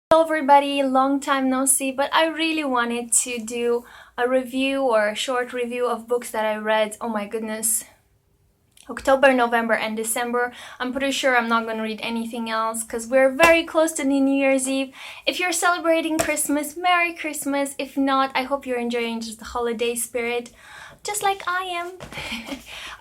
Hello everybody, long time no see, but I really wanted to do a review or a short review of books that I read. Oh my goodness. October, November, and December. I'm pretty sure I'm not going to read anything else because we're very close to the New Year's Eve. If you're celebrating Christmas, Merry Christmas. If not, I hope you're enjoying just the holiday spirit, just like I am.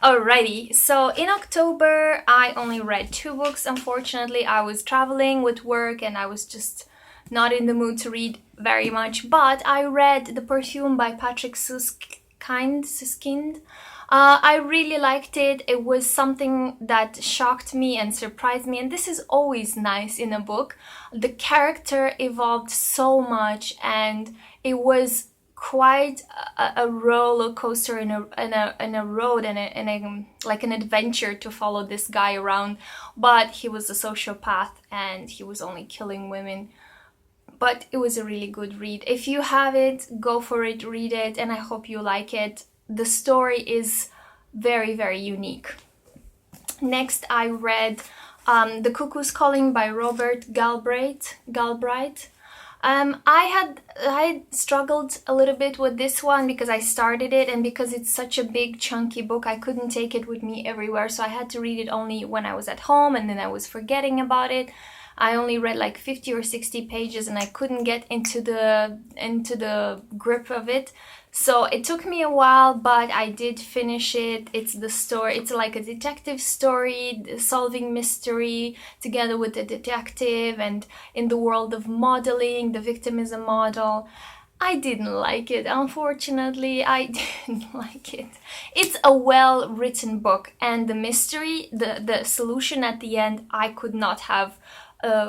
Alrighty, so in October, I only read 2 books. Unfortunately, I was traveling with work and I was just not in the mood to read very much, but I read The Perfume by Patrick Suskind. I really liked it. It was something that shocked me and surprised me, and this is always nice in a book. The character evolved so much, and it was quite a roller coaster in a road and like an adventure to follow this guy around. But he was a sociopath and he was only killing women. But it was a really good read. If you have it, go for it, read it, and I hope you like it. The story is very, very unique. Next, I read The Cuckoo's Calling by Robert Galbraith. I struggled a little bit with this one because I started it, and because it's such a big chunky book, I couldn't take it with me everywhere, so I had to read it only when I was at home, and then I was forgetting about it. I only read like 50 or 60 pages and I couldn't get into the grip of it. So it took me a while, but I did finish it. It's the story, it's like a detective story, solving mystery together with the detective, and in the world of modeling, the victim is a model. I didn't like it, unfortunately. I didn't like it. It's a well-written book, and the mystery, the solution at the end, I could not have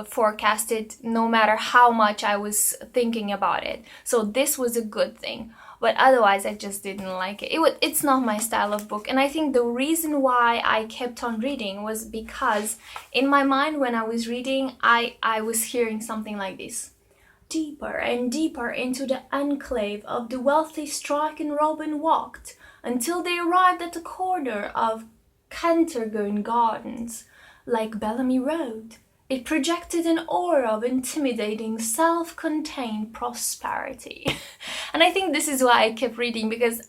forecasted, no matter how much I was thinking about it. So this was a good thing. But otherwise, I just didn't like it. It's not my style of book. And I think the reason why I kept on reading was because in my mind, when I was reading, I was hearing something like this. Deeper and deeper into the enclave of the wealthy Strike and Robin walked until they arrived at the corner of Cantergurn Gardens, like Bellamy Road. It projected an aura of intimidating, self-contained prosperity. And I think this is why I kept reading, because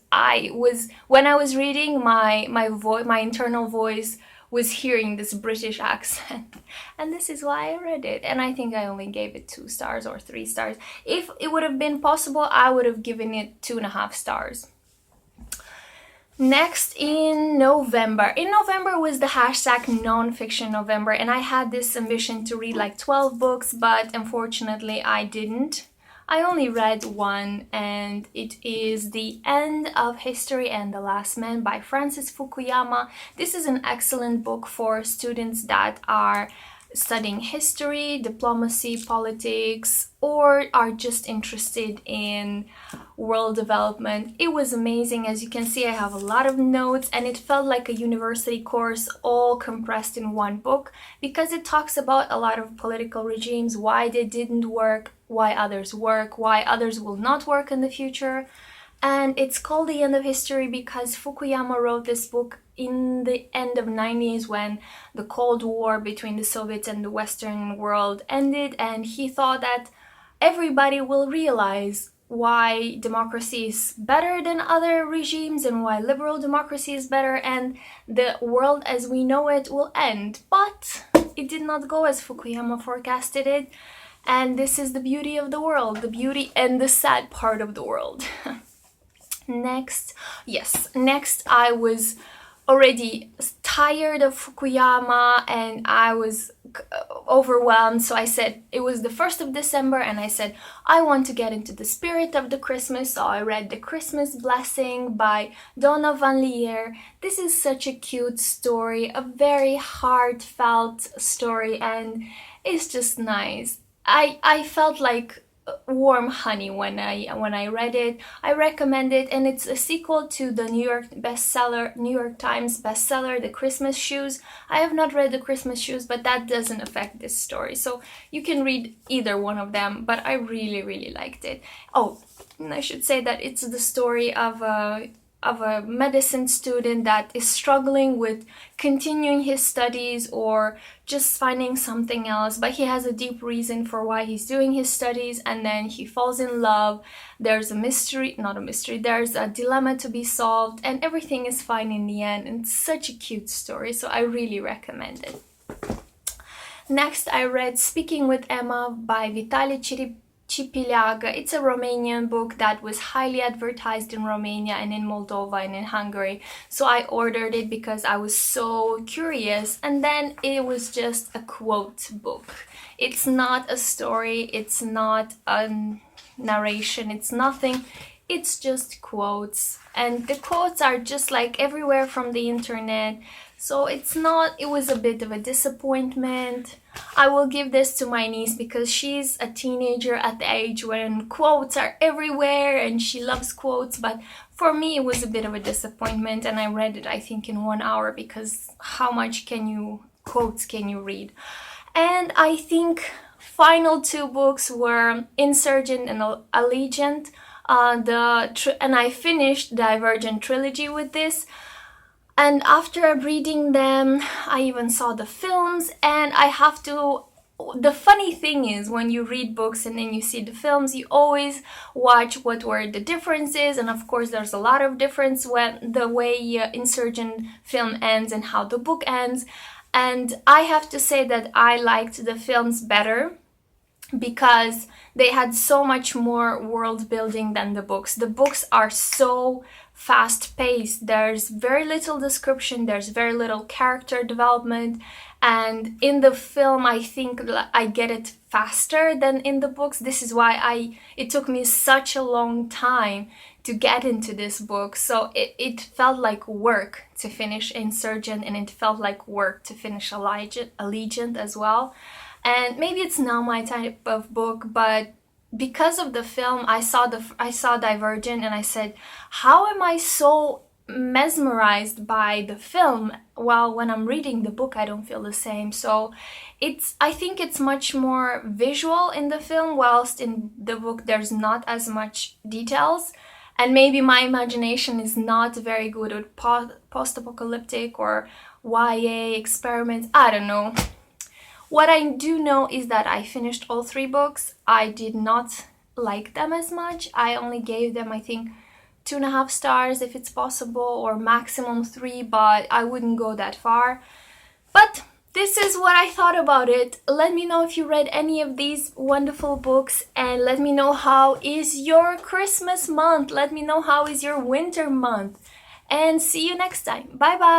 when I was reading, my internal voice was hearing this British accent. And this is why I read it. And I think I only gave it 2 stars or 3 stars. If it would have been possible, I would have given it 2.5 stars. Next, in November was the hashtag nonfiction November, and I had this ambition to read like 12 books, but unfortunately I didn't. I only read one, and it is The End of History and the Last Man by Francis Fukuyama. This is an excellent book for students that are studying history, diplomacy, politics, or are just interested in world development. It was amazing. As you can see, I have a lot of notes, and it felt like a university course all compressed in one book, because it talks about a lot of political regimes, why they didn't work, why others work, why others will not work in the future. And it's called The End of History because Fukuyama wrote this book in the end of 90s, when the Cold War between the Soviets and the Western world ended, and he thought that everybody will realize why democracy is better than other regimes and why liberal democracy is better, and the world as we know it will end. But it did not go as Fukuyama forecasted it, and this is the beauty of the world, the beauty and the sad part of the world. Next, I was already tired of Fukuyama and I was overwhelmed, so I said, it was the 1st of December, and I said, I want to get into the spirit of the Christmas, so I read The Christmas Blessing by Donna Van Lier. This is such a cute story, a very heartfelt story, and it's just nice. I felt like warm honey when I read it. I recommend it, and it's a sequel to the New York Times bestseller, The Christmas Shoes. I have not read The Christmas Shoes, but that doesn't affect this story, so you can read either one of them, but I really, really liked it. Oh, and I should say that it's the story of a a medicine student that is struggling with continuing his studies or just finding something else, but he has a deep reason for why he's doing his studies, and then he falls in love. There's a mystery, not a mystery, there's a dilemma to be solved, and everything is fine in the end. And it's such a cute story, so I really recommend it. Next, I read Speaking with Emma by Vitaly Cipileaga. It's a Romanian book that was highly advertised in Romania and in Moldova and in Hungary. So I ordered it because I was so curious, and then it was just a quote book. It's not a story, it's not a narration, it's nothing. It's just quotes, and the quotes are just like everywhere from the internet. So it was a bit of a disappointment. I will give this to my niece because she's a teenager at the age when quotes are everywhere and she loves quotes. But for me, it was a bit of a disappointment, and I read it, I think, in 1 hour, because how much quotes can you read? And I think final two books were Insurgent and Allegiant. And I finished Divergent trilogy with this. And after reading them, I even saw the films, and the funny thing is, when you read books and then you see the films, you always watch what were the differences, and of course there's a lot of difference when the way Insurgent film ends and how the book ends. And I have to say that I liked the films better, because they had so much more world building than the books. The books are so fast paced. There's very little description, there's very little character development, and in the film I think I get it faster than in the books. This is why it took me such a long time to get into this book. So it felt like work to finish Insurgent, and it felt like work to finish Allegiant as well. And maybe it's not my type of book, but because of the film, I saw Divergent, and I said, how am I so mesmerized by the film, while when I'm reading the book I don't feel the same? So I think it's much more visual in the film, whilst in the book there's not as much details. And maybe my imagination is not very good with post-apocalyptic or YA experiments. I don't know. What I do know is that I finished all 3 books. I did not like them as much. I only gave them, I think, 2.5 stars if it's possible, or maximum 3, but I wouldn't go that far. But this is what I thought about it. Let me know if you read any of these wonderful books, and let me know how is your Christmas month. Let me know how is your winter month. And see you next time. Bye bye.